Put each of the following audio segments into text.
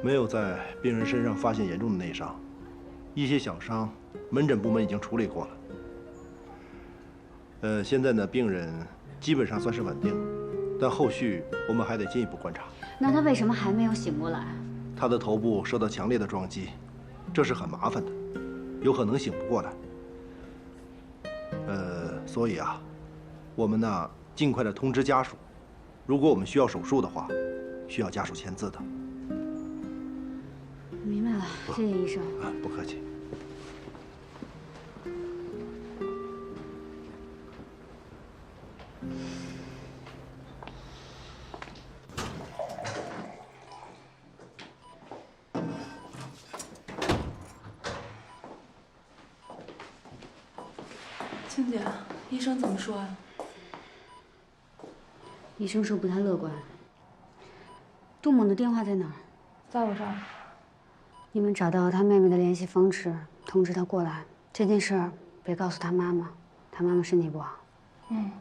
没有在病人身上发现严重的内伤，一些小伤，门诊部门已经处理过了。现在呢，病人基本上算是稳定，但后续我们还得进一步观察。那他为什么还没有醒过来？他的头部受到强烈的撞击，这是很麻烦的，有可能醒不过来。所以啊，我们呢尽快的通知家属，如果我们需要手术的话，需要家属签字的。明白了，谢谢医生。不客气。青姐，医生怎么说啊？医生说不太乐观。杜猛的电话在哪儿？在我这儿。你们找到他妹妹的联系方式，通知他过来。这件事儿别告诉他妈妈，他妈妈身体不好。嗯。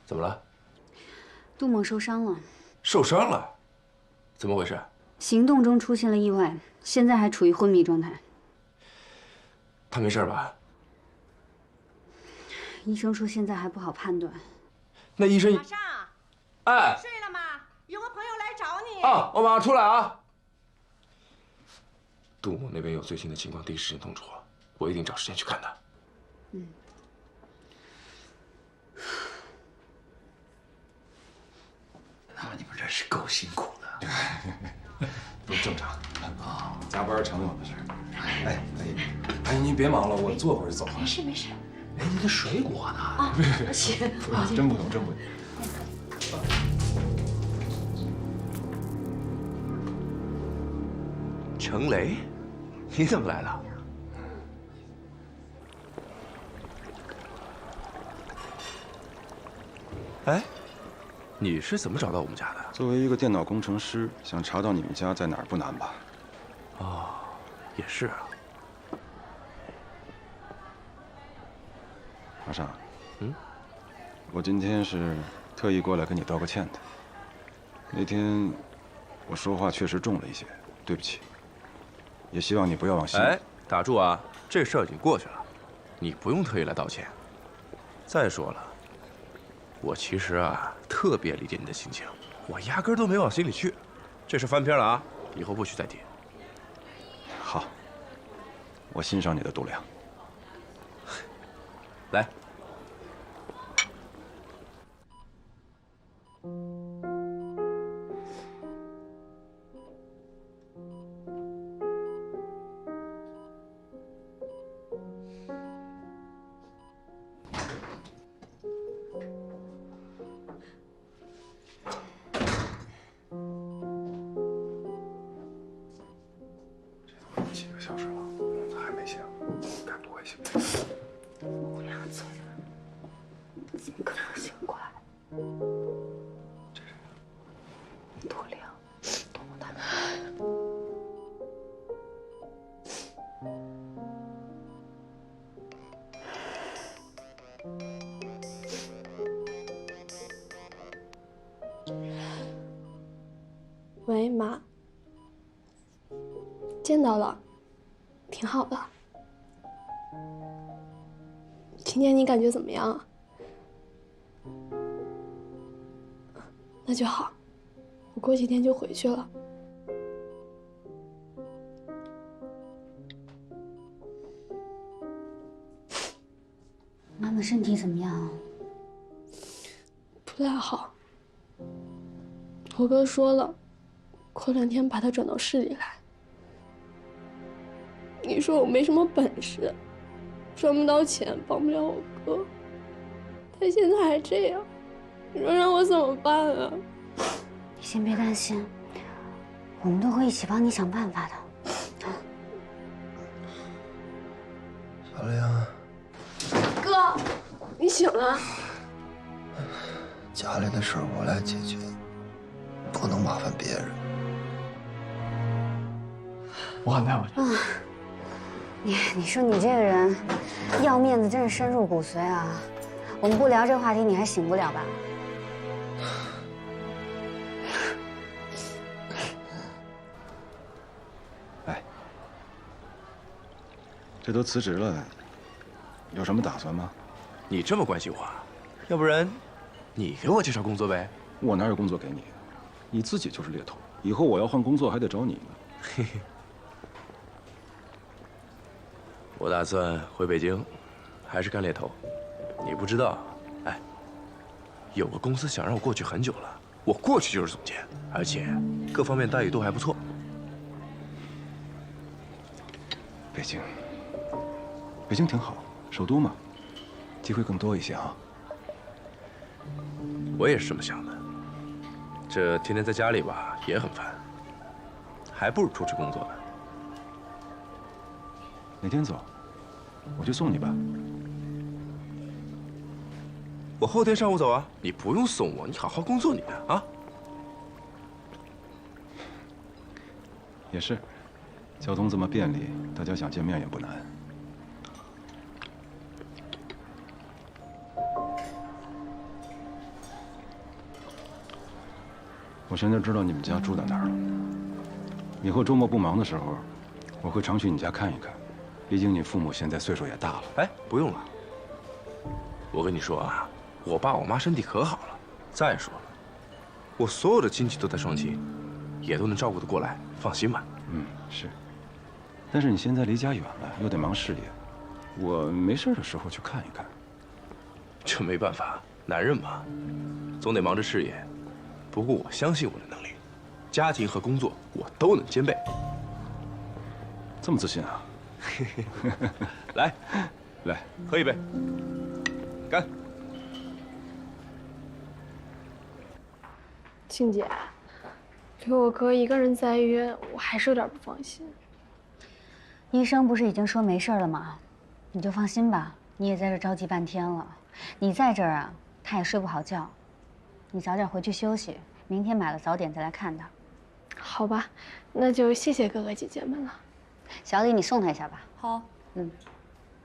怎么了？杜猛受伤了。受伤了？怎么回事？行动中出现了意外，现在还处于昏迷状态。他没事吧？医生说现在还不好判断。那医生……马上，哎，睡了吗？有个朋友来找你。啊，我马上出来啊。杜某那边有最新的情况，第一时间通知我，我一定找时间去看他。嗯。那你们这是够辛苦的，都正常啊，加班常有的事。哎，阿姨您别忙了，我坐会儿就走了。没事没事。哎，您的水果呢？啊，行，真不用，真不用。程雷，你怎么来了？哎，你是怎么找到我们家的？作为一个电脑工程师，想查到你们家在哪儿不难吧？哦，也是啊。马上，我嗯，今天是特意过来跟你道个歉的。那天我说话确实重了一些，对不起。也希望你不要往心里。哎，打住啊！这事儿已经过去了，你不用特意来道歉。再说了，我其实啊特别理解你的心情，我压根儿都没往心里去。这事翻篇了啊，以后不许再提。好，我欣赏你的度量。来。几个小时了，他还没醒，该不会醒。我俩走了，怎么可能醒过来？这是杜亮，杜梦他。喂，妈，见到了，挺好的。今天你感觉怎么样啊？那就好，我过几天就回去了。妈妈身体怎么样？不太好，我哥说了，过2天把他转到市里来。你说我没什么本事，赚不到钱，帮不了我哥，他现在还这样，你说让我怎么办啊？你先别担心，我们都会一起帮你想办法的。小玲，哥，你醒了？家里的事儿我来解决，不能麻烦别人。我安排我去。你说你这个人，要面子真是深入骨髓啊！我们不聊这个话题，你还醒不了吧？哎，这都辞职了，有什么打算吗？你这么关心我，要不然你给我介绍工作呗？我哪有工作给你？你自己就是猎头，以后我要换工作还得找你呢。嘿嘿。我打算回北京，还是干猎头。你不知道，哎，有个公司想让我过去很久了，我过去就是总监，而且各方面待遇都还不错。北京，北京挺好，首都嘛，机会更多一些啊。我也是这么想的。这天天在家里吧，也很烦，还不如出去工作呢。哪天走？我去送你吧。我后天上午走啊，你不用送我，你好好工作你的啊。也是，交通这么便利，大家想见面也不难。我现在知道你们家住在哪儿了。以后周末不忙的时候，我会常去你家看一看。毕竟你父母现在岁数也大了。哎，不用了。我跟你说啊，我爸我妈身体可好了。再说了，我所有的亲戚都在双溪，也都能照顾得过来，放心吧。嗯，是。但是你现在离家远了，又得忙事业，我没事的时候去看一看。这没办法，男人嘛，总得忙着事业。不过我相信我的能力，家庭和工作我都能兼备。这么自信啊？来，来，喝一杯，干！静姐，留我哥一个人在医院，我还是有点不放心。医生不是已经说没事了吗？你就放心吧。你也在这着急半天了，你在这儿啊，他也睡不好觉。你早点回去休息，明天买了早点再来看他。好吧，那就谢谢哥哥姐姐们了。小李，你送他一下吧。好，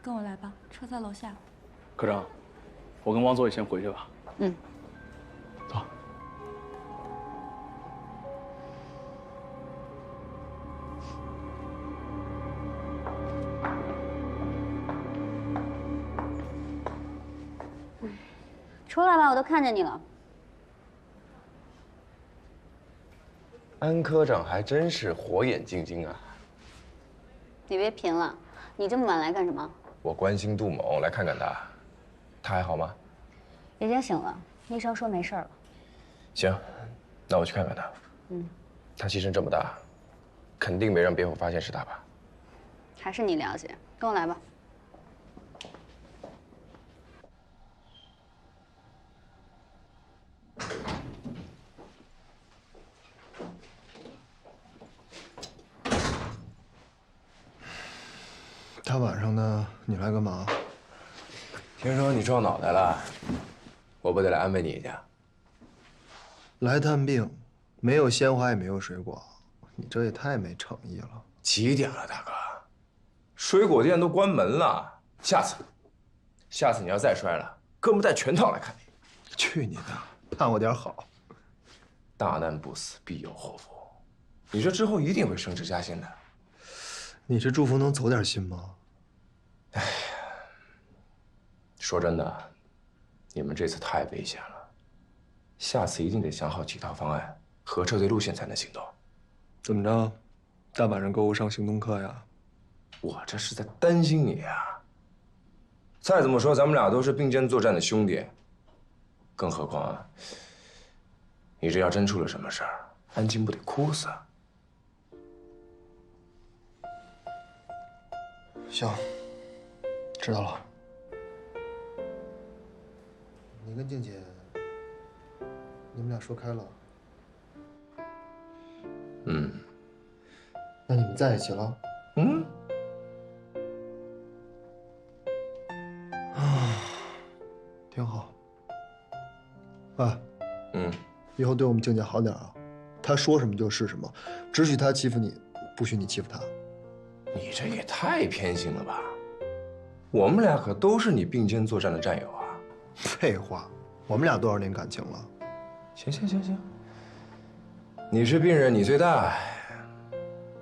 跟我来吧，车在楼下。科长，我跟王佐也先回去吧。嗯。走。出来吧，我都看见你了。安科长还真是火眼金睛啊！你别贫了，你这么晚来干什么？我关心杜某，来看看他，他还好吗？已经醒了，医生说没事了。行，那我去看看他。他牺牲这么大，肯定没让别府发现是他吧？还是你了解，跟我来吧。大晚上的，你来干嘛？听说你撞脑袋了，我不得来安慰你一下？来探病，没有鲜花也没有水果，你这也太没诚意了。几点了，大哥？水果店都关门了。下次你要再摔了，哥们带全套来看你。去你的！盼我点好。大难不死，必有后福。你这之后一定会升职加薪的。你这祝福能走点心吗？哎呀，说真的，你们这次太危险了，下次一定得想好几套方案和撤退路线才能行动。怎么着？大晚上给我上行动课呀？我这是在担心你啊。再怎么说，咱们俩都是并肩作战的兄弟，更何况啊，你这要真出了什么事儿，安静不得哭死啊？行，知道了。你跟静姐，你们俩说开了？嗯。那你们在一起了？嗯。挺好。哎，嗯，以后对我们静姐好点啊。她说什么就是什么，只许她欺负你，不许你欺负她。你这也太偏心了吧？我们俩可都是你并肩作战的战友啊。废话，我们俩多少年感情了？行，你是病人，你最大。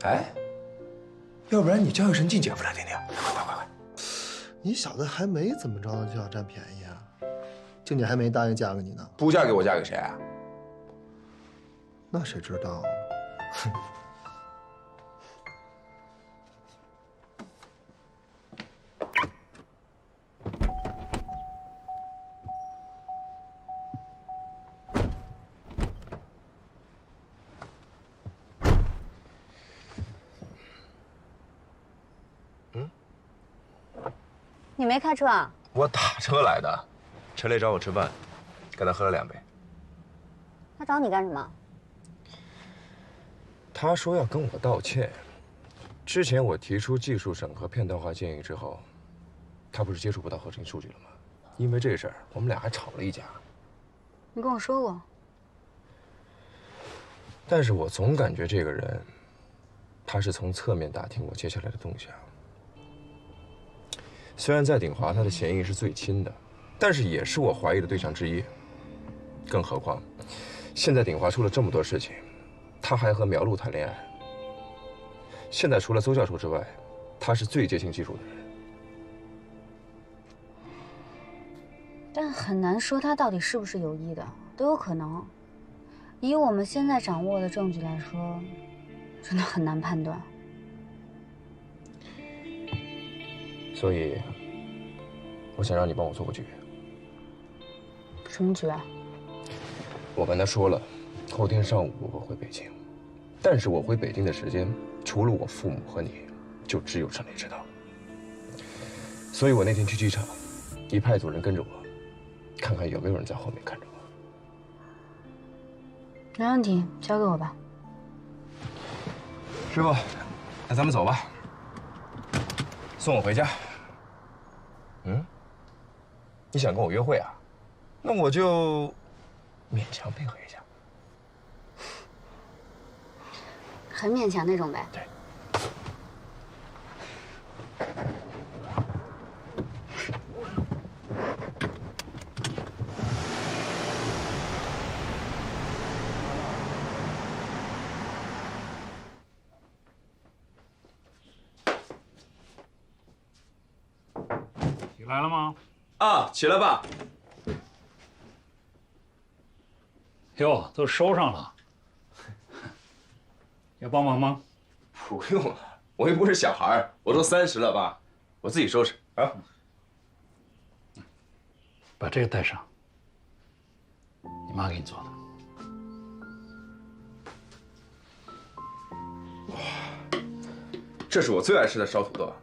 哎，要不然你叫一声静姐夫来听听，快！你小子还没怎么着就要占便宜啊？静姐还没答应嫁给你呢。不嫁给我，嫁给谁啊？那谁知道？哼。你没开车啊？我打车来的，陈雷找我吃饭，跟他喝了2杯。他找你干什么？他说要跟我道歉。之前我提出技术审核片段化建议之后，他不是接触不到合成数据了吗？因为这事儿，我们俩还吵了一架。你跟我说过。但是我总感觉这个人，他是从侧面打听我接下来的动向。虽然在鼎华他的嫌疑是最轻的，但是也是我怀疑的对象之一。更何况，现在鼎华出了这么多事情，他还和苗璐谈恋爱。现在除了邹教授之外，他是最接近技术的人。但很难说他到底是不是有意的，都有可能。以我们现在掌握的证据来说，真的很难判断。所以，我想让你帮我做个局。什么局啊？我跟他说了，后天上午我会回北京，但是我回北京的时间，除了我父母和你，就只有陈雷知道。所以我那天去机场，你派组人跟着我，看看有没有人在后面看着我。没问题，交给我吧。师傅，那咱们走吧。送我回家。你想跟我约会啊？那我就勉强配合一下。很勉强那种呗。对。起来了吗？啊，起来吧。哟，都收上了。要帮忙吗？不用了，我又不是小孩，我都30了，爸，我自己收拾啊。把这个带上，你妈给你做的。哇，这是我最爱吃的烧土豆，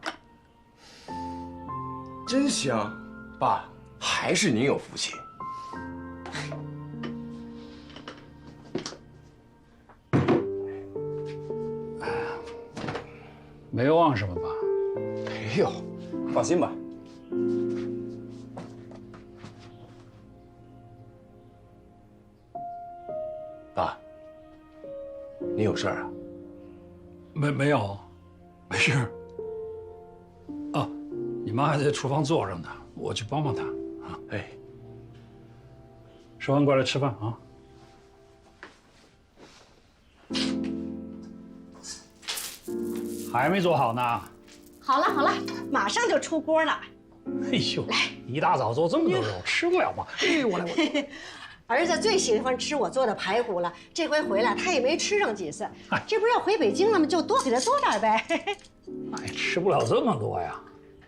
真香。爸，还是您有福气。没忘什么吧？没有，放心吧。爸，你有事儿啊？没有，没事。哦，你妈还在厨房坐着呢，我去帮帮她啊。哎，说完过来吃饭啊。还没做好呢。好了，马上就出锅了。哎呦，来，一大早做这么多肉，吃不了吗？哎，我来。儿子最喜欢吃我做的排骨了，这回回来他也没吃上几次。这不是要回北京了吗？就多给他做点呗。哎，吃不了这么多呀。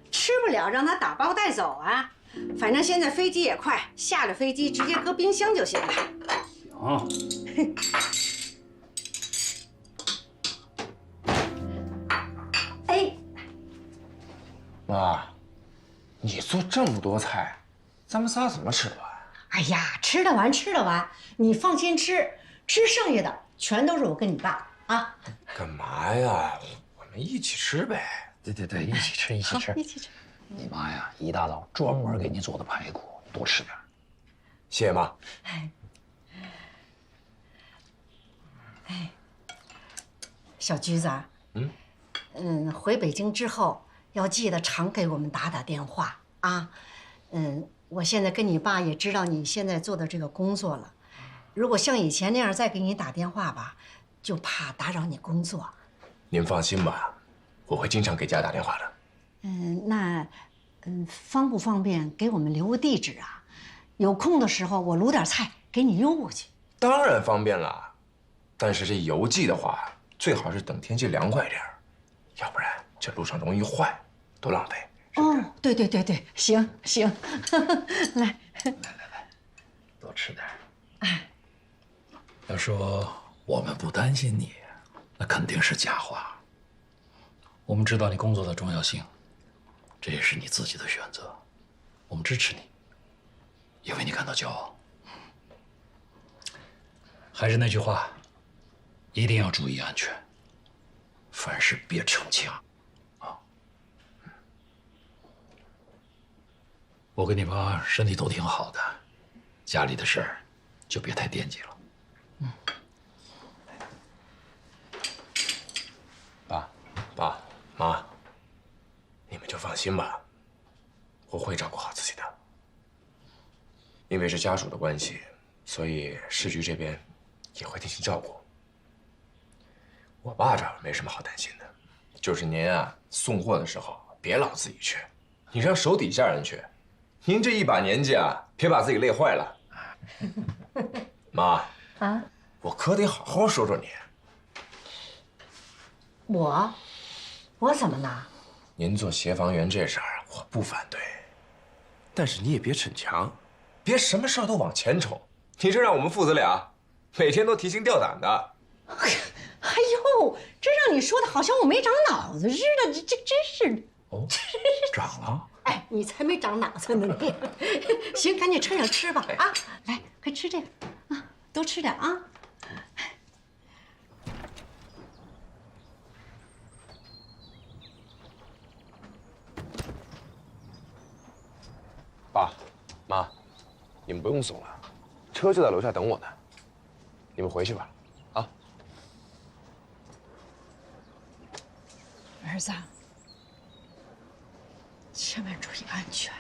吃不了，让他打包带走啊。反正现在飞机也快，下了飞机直接搁冰箱就行了。行。妈，你做这么多菜，咱们仨怎么吃得完？哎呀，吃得完，你放心吃，吃剩下的全都是我跟你爸。啊。干嘛呀？我们一起吃呗。对，一起吃，一起吃。一起吃。你妈呀，一大早专门给你做的排骨，多吃点。谢谢妈。哎，小橘子，回北京之后要记得常给我们打电话啊。我现在跟你爸也知道你现在做的这个工作了，如果像以前那样再给你打电话吧，就怕打扰你工作。您放心吧，我会经常给家打电话的。那方不方便给我们留个地址啊？有空的时候我卤点菜给你邮过去。当然方便了，但是这邮寄的话，最好是等天气凉快点儿，要不然这路上容易坏，多浪费。哦，对，行，来，多吃点。哎，要说我们不担心你，那肯定是假话。我们知道你工作的重要性，这也是你自己的选择，我们支持你，也为你感到骄傲。还是那句话，一定要注意安全，凡事别逞强。我跟你爸身体都挺好的，家里的事儿就别太惦记了。爸妈，你们就放心吧，我会照顾好自己的。因为是家属的关系，所以市局这边也会进行照顾。我爸这儿没什么好担心的，就是您啊送货的时候别老自己去，你让手底下人去。您这一把年纪啊，别把自己累坏了。妈啊，我可得好好说说你。我怎么了？您做协防员这事儿，我不反对，但是你也别逞强，别什么事儿都往前冲。你这让我们父子俩每天都提心吊胆的。哎呦，这让你说的好像我没长脑子似的，这真是。哦，长了。哎，你才没长脑子呢你。行，赶紧吃点吃吧啊！来，快吃这个啊，多吃点啊。爸妈，你们不用送了，车就在楼下等我呢。你们回去吧，啊。儿子，千万注意安全。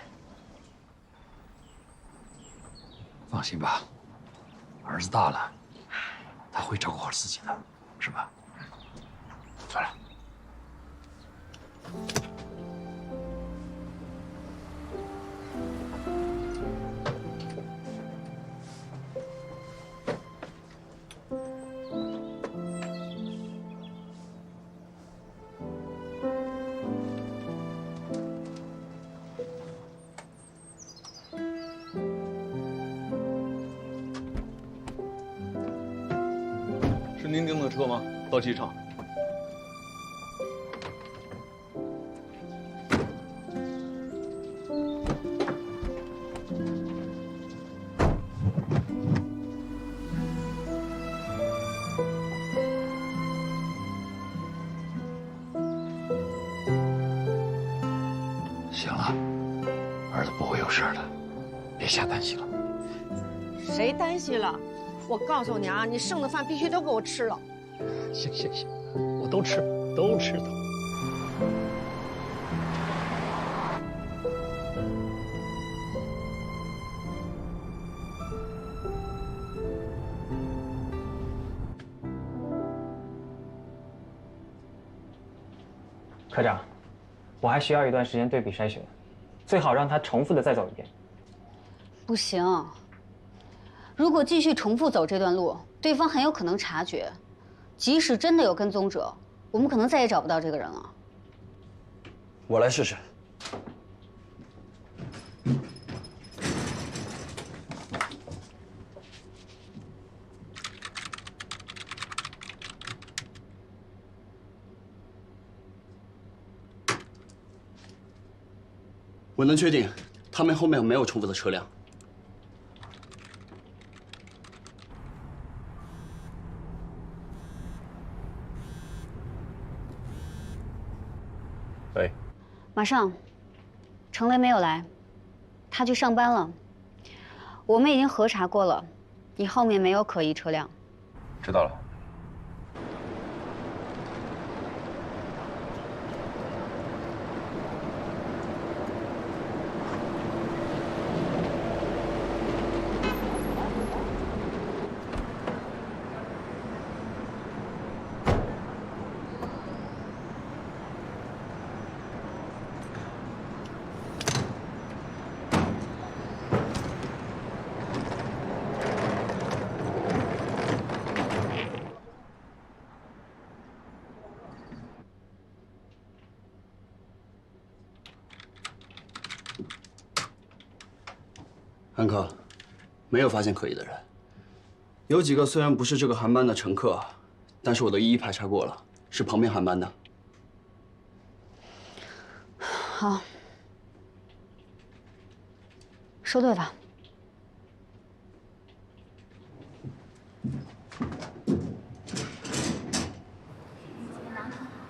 放心吧，儿子大了，他会照顾好自己的，是吧？算了。是您订的车吗？到机场。行了，儿子不会有事的，别瞎担心了。谁担心了？我告诉你啊，你剩的饭必须都给我吃了。行，我都吃，都吃都。科长，我还需要一段时间对比筛选，最好让他重复的再走一遍。不行，如果继续重复走这段路，对方很有可能察觉，即使真的有跟踪者，我们可能再也找不到这个人了。我来试试。我能确定，他们后面没有重复的车辆。马上，程雷没有来，他去上班了。我们已经核查过了，你后面没有可疑车辆。知道了。安科，没有发现可疑的人。有几个虽然不是这个航班的乘客，但是我都一一排查过了，是旁边航班的。好，说对了。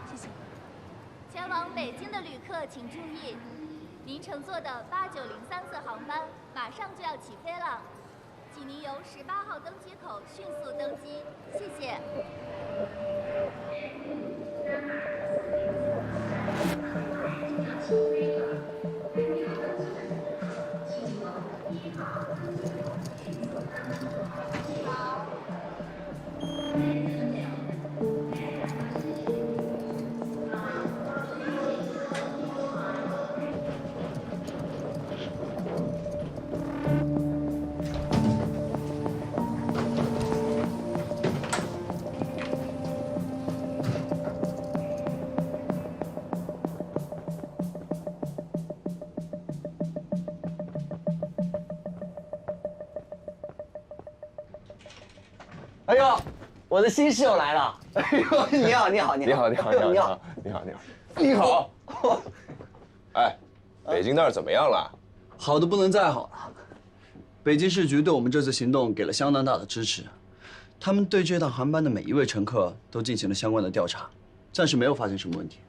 谢谢。前往北京的旅客请注意，您乘坐的89034航班马上就要起飞了，请您由18号登机口迅速登机，谢谢。哎呦，我的新室友来了！哎呦，你好，你好，你好，你好，你好，你好，你好，你好，你好。哎，北京那儿怎么样了？好的不能再好了。北京市局对我们这次行动给了相当大的支持，他们对这趟航班的每一位乘客都进行了相关的调查，暂时没有发现什么问题。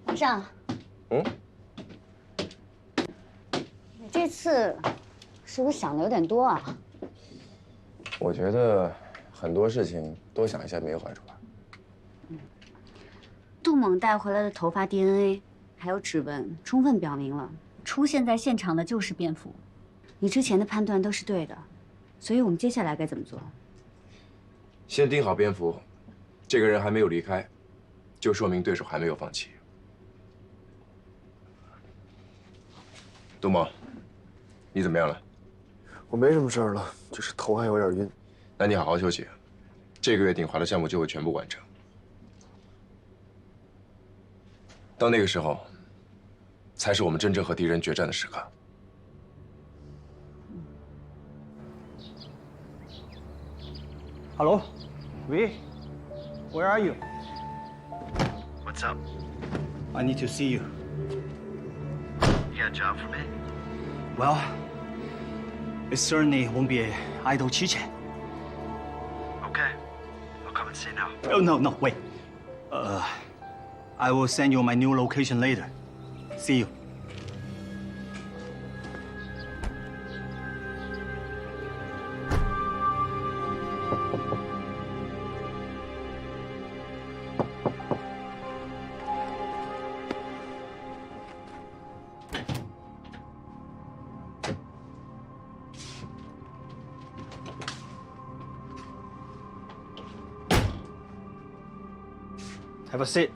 马上，你这次是不是想的有点多啊？我觉得很多事情多想一下没有坏处吧。杜猛带回来的头发 DNA 还有指纹，充分表明了出现在现场的就是蝙蝠。你之前的判断都是对的，所以我们接下来该怎么做？先盯好蝙蝠，这个人还没有离开，就说明对手还没有放弃。杜猛，你怎么样了？我没什么事儿了，就是头还有点晕。那你好好休息，这个月鼎华的项目就会全部完成。到那个时候，才是我们真正和敌人决战的时刻。Hello, V, where are you? What's up? I need to see you. You got a job for me? Well, it certainly won't be an idle chit-chat. Okay, I'll come and see you now. Oh, no, wait. I will send you my new location later. See you. Have a seat.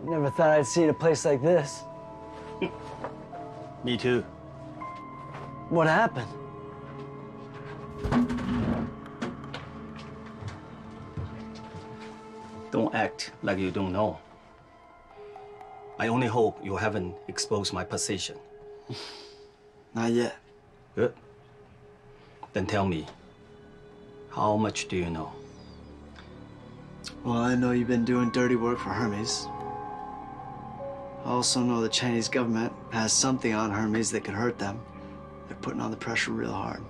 I never thought I'd see a place like this. Me too. What happened? Don't act like you don't know. I only hope you haven't exposed my position. Not yet. Good. Then tell me, how much do you know? Well, I know you've been doing dirty work for Hermes. I also know the Chinese government has something on Hermes that could hurt them. They're putting on the pressure real hard.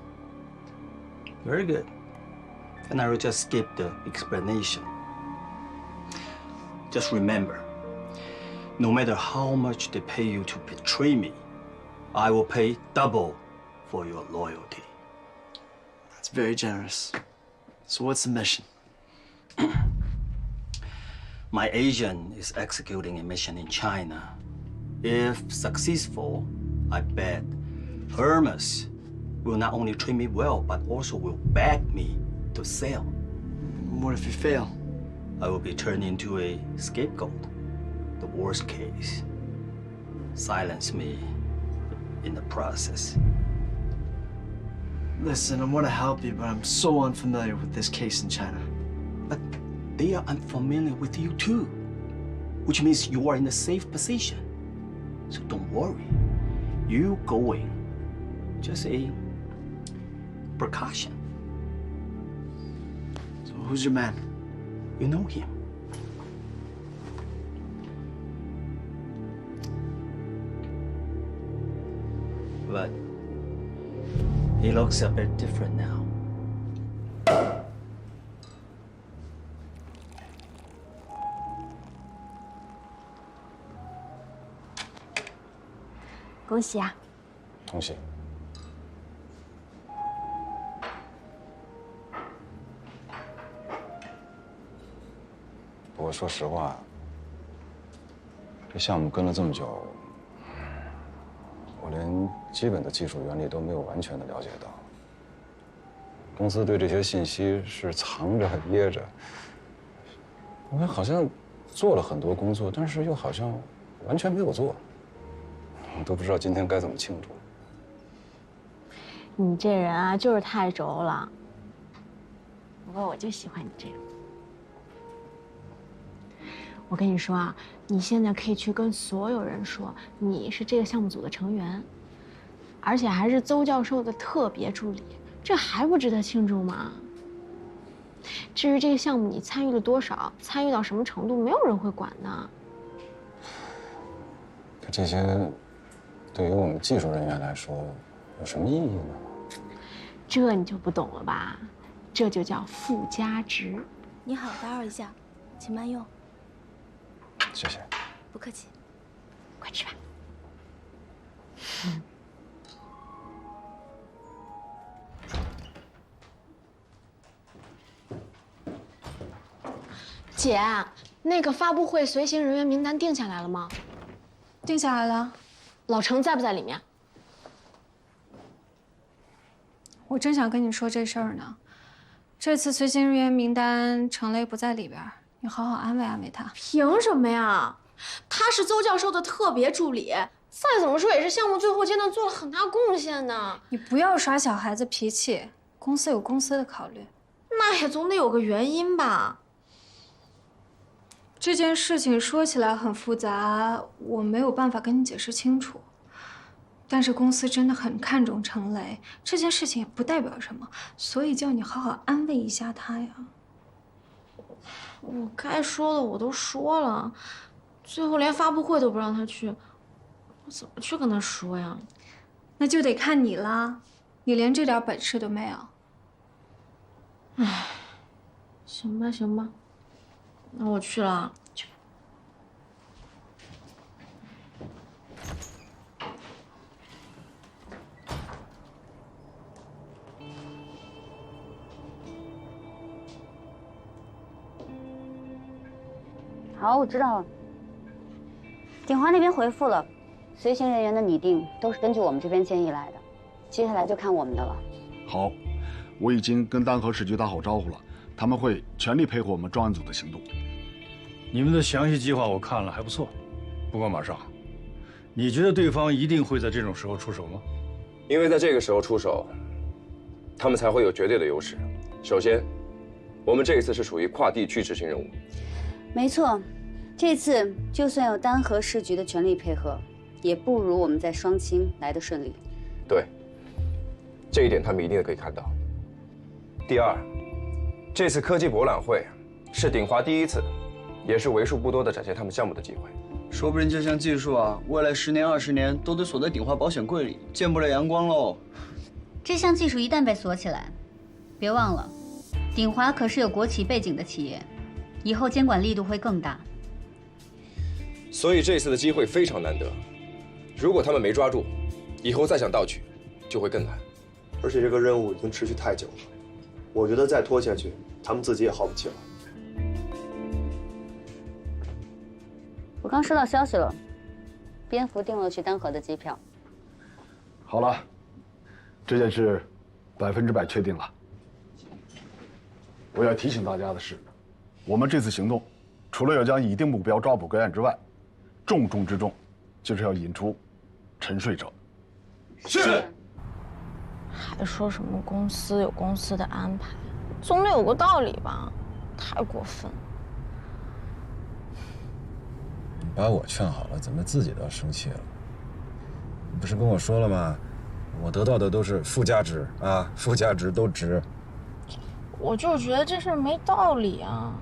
Very good. And I will just skip the explanation. Just remember, no matter how much they pay you to betray me, I will pay double for your loyalty. That's very generous. So what's the mission? My agent is executing a mission in China. If successful, I bet Hermes will not only treat me well, but also will back me to sell. What if you fail? I will be turned into a scapegoat. The worst case, silence me in the process. Listen, I want to help you, but I'm so unfamiliar with this case in China. But they are unfamiliar with you too, which means you are in a safe position. So don't worry. You going, just a precaution. So who's your man? You know him. But he looks a bit different now. 恭喜啊！恭喜。不过说实话，这项目跟了这么久，我连基本的技术原理都没有完全的了解到。公司对这些信息是藏着掖着，我好像做了很多工作，但是又好像完全没有做。 我都不知道今天该怎么庆祝。你这人啊，就是太轴了。不过我就喜欢你这样。我跟你说啊，你现在可以去跟所有人说，你是这个项目组的成员，而且还是邹教授的特别助理，这还不值得庆祝吗？至于这个项目你参与了多少，参与到什么程度，没有人会管的。可这些。 对于我们技术人员来说，有什么意义呢？这你就不懂了吧？这就叫附加值。你好，打扰一下，请慢用。谢谢。不客气。快吃吧。姐，那个发布会随行人员名单定下来了吗？定下来了。 老程在不在里面？我正想跟你说这事儿呢。这次随行人员名单，程雷不在里边，你好好安慰安慰他。凭什么呀？他是邹教授的特别助理，再怎么说也是项目最后阶段做了很大贡献呢。你不要耍小孩子脾气，公司有公司的考虑。那也总得有个原因吧。 这件事情说起来很复杂，我没有办法跟你解释清楚。但是公司真的很看重程雷，这件事情也不代表什么，所以叫你好好安慰一下他呀。我该说的我都说了，最后连发布会都不让他去，我怎么去跟他说呀？那就得看你啦，你连这点本事都没有。唉，行吧，行吧。 那我去了，去吧。好，我知道了。鼎华那边回复了，随行人员的拟定都是根据我们这边建议来的，接下来就看我们的了。好，我已经跟丹河市局打好招呼了。 他们会全力配合我们专案组的行动。你们的详细计划我看了还不错，不过马上，你觉得对方一定会在这种时候出手吗？因为在这个时候出手，他们才会有绝对的优势。首先，我们这一次是属于跨地区执行任务。没错，这次就算有丹河市局的全力配合，也不如我们在双清来得顺利。对，这一点他们一定可以看到。第二。 这次科技博览会是鼎华第一次，也是为数不多的展现他们项目的机会。说不定这项技术啊，未来10年、20年都得锁在鼎华保险柜里，见不了阳光喽。这项技术一旦被锁起来，别忘了，鼎华可是有国企背景的企业，以后监管力度会更大。所以这次的机会非常难得。如果他们没抓住，以后再想盗取，就会更难。而且这个任务已经持续太久了，我觉得再拖下去，他们自己也耗不起了。我刚收到消息了，蝙蝠订了去丹河的机票。好了，这件事100%确定了。我要提醒大家的是，我们这次行动，除了要将拟定目标抓捕归案之外，重中之重就是要引出沉睡者。是。还说什么公司有公司的安排，总得有个道理吧？太过分。你把我劝好了，怎么自己倒生气了？你不是跟我说了吗？我得到的都是附加值啊，附加值都值。我就觉得这事儿没道理啊。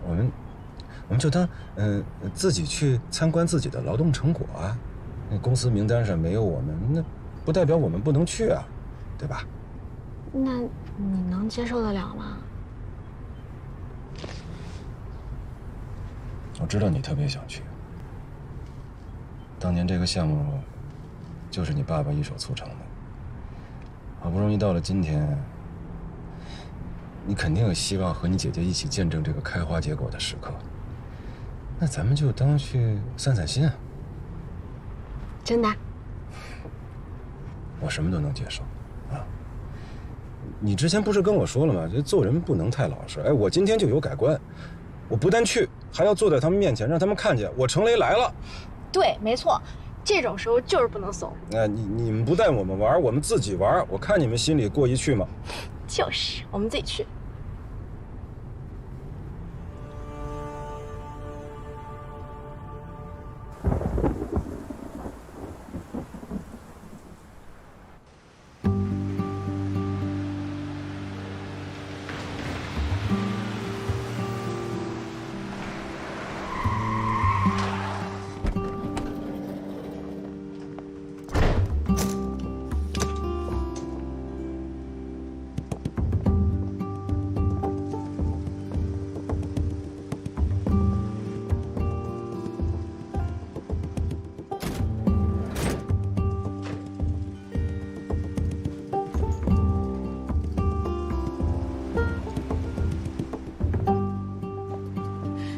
我们就当自己去参观自己的劳动成果啊。那公司名单上没有我们，那不代表我们不能去啊，对吧？那你能接受得了吗？我知道你特别想去。当年这个项目就是你爸爸一手促成的，好不容易到了今天，你肯定有希望和你姐姐一起见证这个开花结果的时刻。那咱们就当去散散心啊。真的？我什么都能接受，啊！你之前不是跟我说了吗？这做人不能太老实。哎，我今天就有改观，我不但去，还要坐在他们面前，让他们看见我程雷来了。对，没错，这种时候就是不能怂。你们不带我们玩，我们自己玩，我看你们心里过意去吗？就是，我们自己去。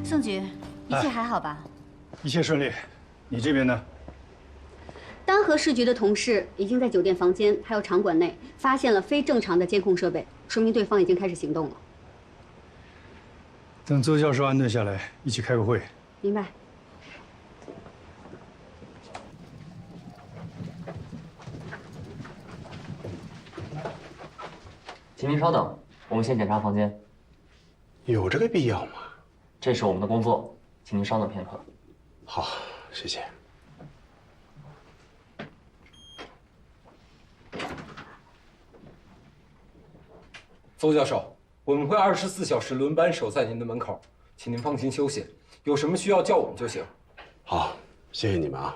宋局，一切还好吧？一切顺利。你这边呢？丹河市局的同事已经在酒店房间还有场馆内发现了非正常的监控设备，说明对方已经开始行动了。等邹教授安顿下来，一起开个会。明白。请您稍等，我们先检查房间。有这个必要吗？这是我们的工作，请您稍等片刻。好，谢谢。邹教授，我们会24小时轮班守在您的门口，请您放心休息，有什么需要叫我们就行。好，谢谢你们啊。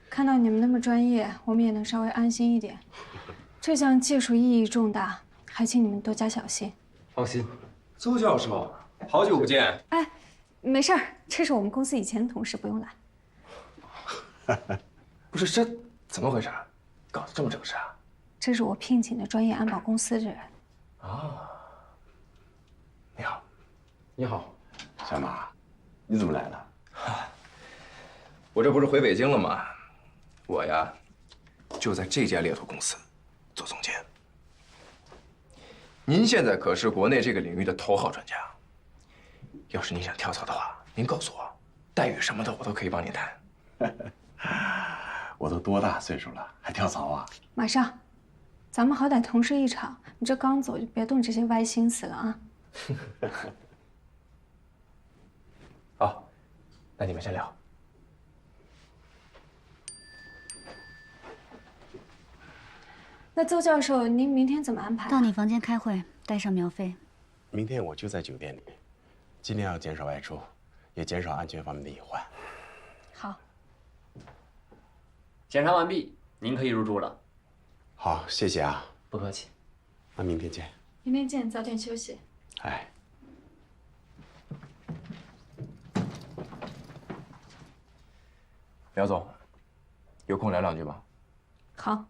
看到你们那么专业，我们也能稍微安心一点。这项技术意义重大，还请你们多加小心。放心，邹教授，好久不见。哎，没事儿，这是我们公司以前的同事，不用来。不是这怎么回事？搞得这么正式啊？这是我聘请的专业安保公司的人。啊，你好，你好，小马，你怎么来了？我这不是回北京了吗？我呀，就在这家猎头公司做总监。您现在可是国内这个领域的头号专家。要是您想跳槽的话，您告诉我，待遇什么的我都可以帮您谈。我都多大岁数了，还跳槽啊？马上，咱们好歹同事一场，你这刚走就别动这些歪心思了啊！好，那你们先聊。那邹教授，您明天怎么安排？到你房间开会，带上苗飞。明天我就在酒店里，尽量要减少外出，也减少安全方面的隐患。好。检查完毕，您可以入住了。好，谢谢啊。不客气。那明天见。明天见，早点休息。哎。苗总，有空聊两句吗？好，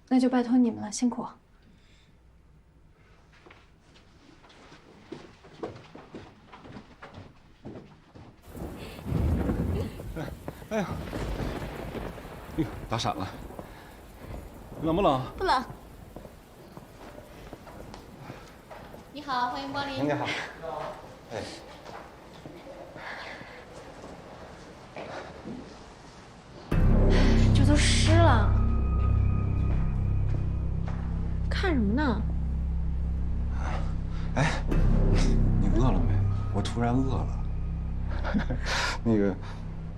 那就拜托你们了，辛苦。哎呀，哎呦，打闪了。冷不冷？不冷。你好，欢迎光临。你好。哎。这都湿了，看什么呢？哎，你饿了没？我突然饿了。那个，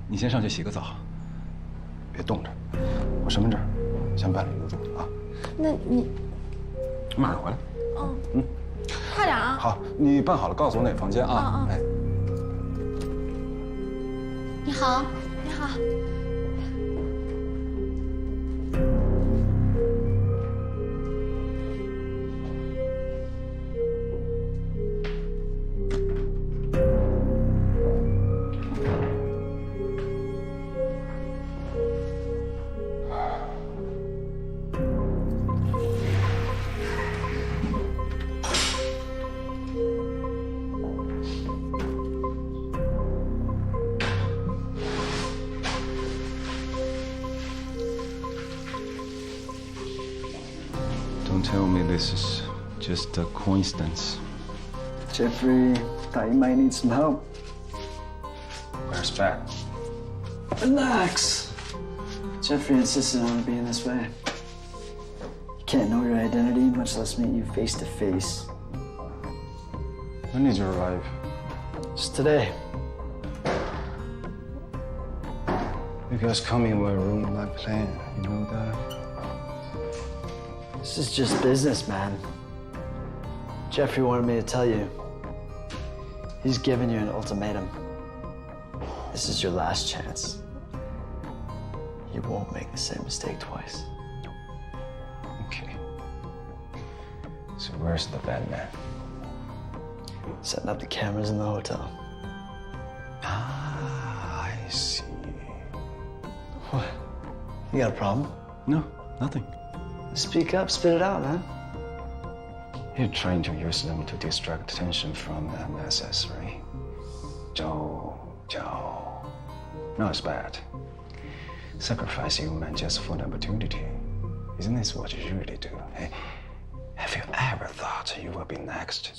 你先上去洗个澡，别冻着。我身份证先办理入住啊。那你马上回来。嗯，快点啊！好，你办好了告诉我哪房间啊？哎。你好，你好。Don't tell me this is just a coincidence. Jeffrey, thought you might need some help. Where's Pat? Relax. Jeffrey insisted on it being this way. He can't know your identity, much less meet you face to face. When did you arrive? Just today. You guys coming were ruined my plan, you know that? This is just business, man. Jeffrey wanted me to tell you. He's giving you an ultimatum. This is your last chance. You won't make the same mistake twice. Okay. So where's the bad man? Setting up the cameras in the hotel. Ah, I see. What? You got a problem? No, nothing. Speak up, spit it out, man. You're trying to use them to distract attention from the unnecessary. Joe. No, it's bad. Sacrifice human just for an opportunity. Isn't this what you usually do? Hey, have you ever thought you will be next?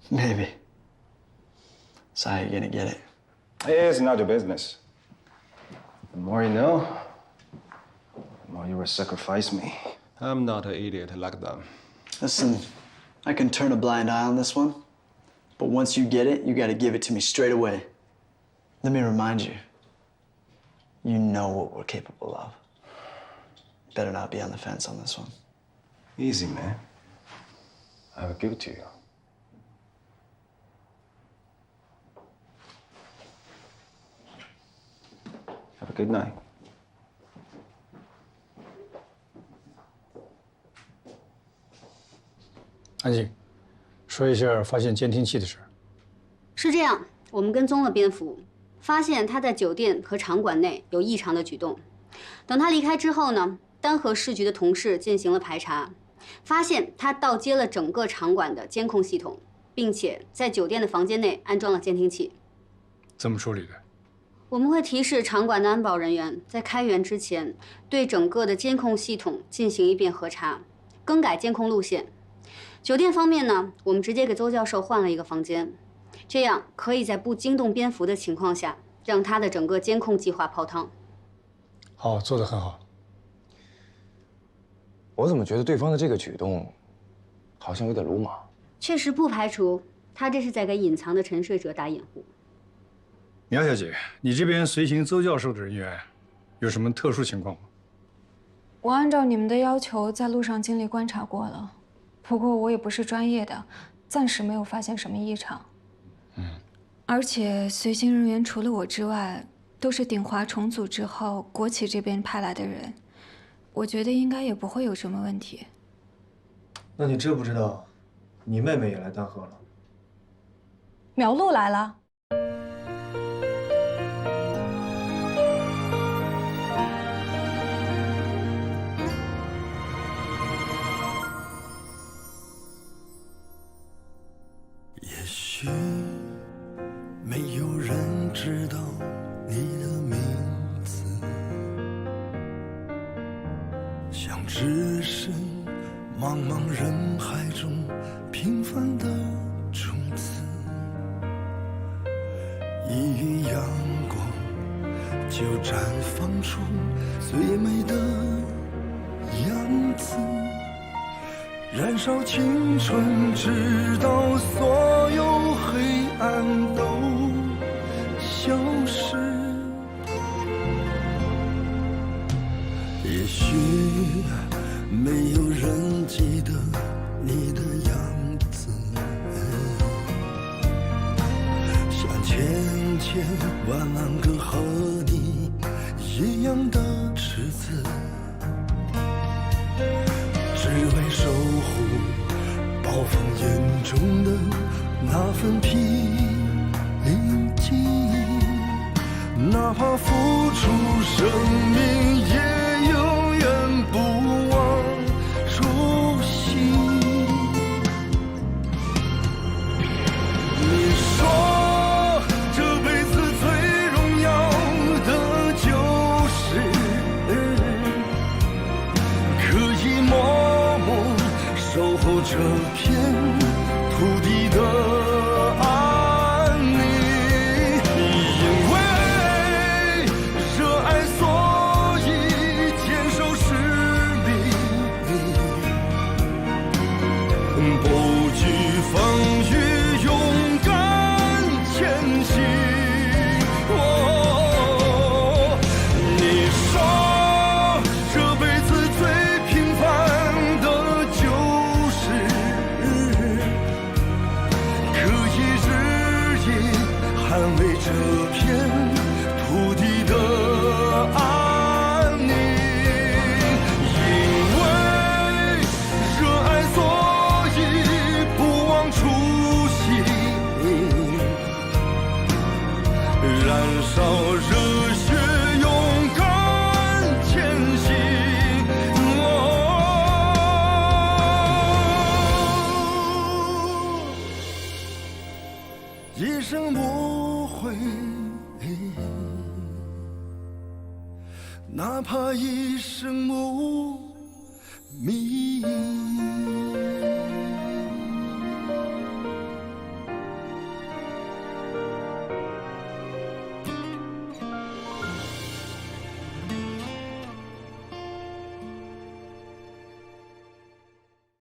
Maybe. So how are you gonna get it? It's not your business. The more you know, the more you will sacrifice me. I'm not an idiot like them. Listen, I can turn a blind eye on this one, but once you get it, you gotta give it to me straight away. Let me remind you, you know what we're capable of. Better not be on the fence on this one. Easy, man. I will give it to you. Have a good night. 安静，说一下发现监听器的事。是这样，我们跟踪了蝙蝠，发现他在酒店和场馆内有异常的举动。等他离开之后呢，单和市局的同事进行了排查，发现他盗接了整个场馆的监控系统，并且在酒店的房间内安装了监听器。怎么处理的？我们会提示场馆的安保人员在开园之前，对整个的监控系统进行一遍核查，更改监控路线。酒店方面呢，我们直接给邹教授换了一个房间，这样可以在不惊动蝙蝠的情况下，让他的整个监控计划泡汤。好，做得很好。我怎么觉得对方的这个举动，好像有点鲁莽？确实不排除他这是在给隐藏的沉睡者打掩护。苗小姐，你这边随行邹教授的人员，有什么特殊情况吗？我按照你们的要求在路上经历观察过了，不过我也不是专业的，暂时没有发现什么异常。而且随行人员除了我之外，都是鼎华重组之后国企这边派来的人，我觉得应该也不会有什么问题。那你知不知道，你妹妹也来丹河了？苗璐来了。许没有人知道你的名字，像只是茫茫人海中平凡的种子，一遇阳光就绽放出最美的样子，燃烧青春，直到所有黑暗都消失。也许没有人记得你的样子，像千万个和你一样的赤子，只为守护暴风眼中的那份平静，哪怕付出生命也永远不忘初心。你说这辈子最荣耀的就是可以默默守候这片土地的安宁，因为热爱所以坚守使命，不惧风雨勇敢前行。你说这辈子最平凡的就是可以日夜捍卫这片土地的安宁，因为热爱所以不忘初心，燃烧热血勇敢前行。一生无悔，哪怕一生无名。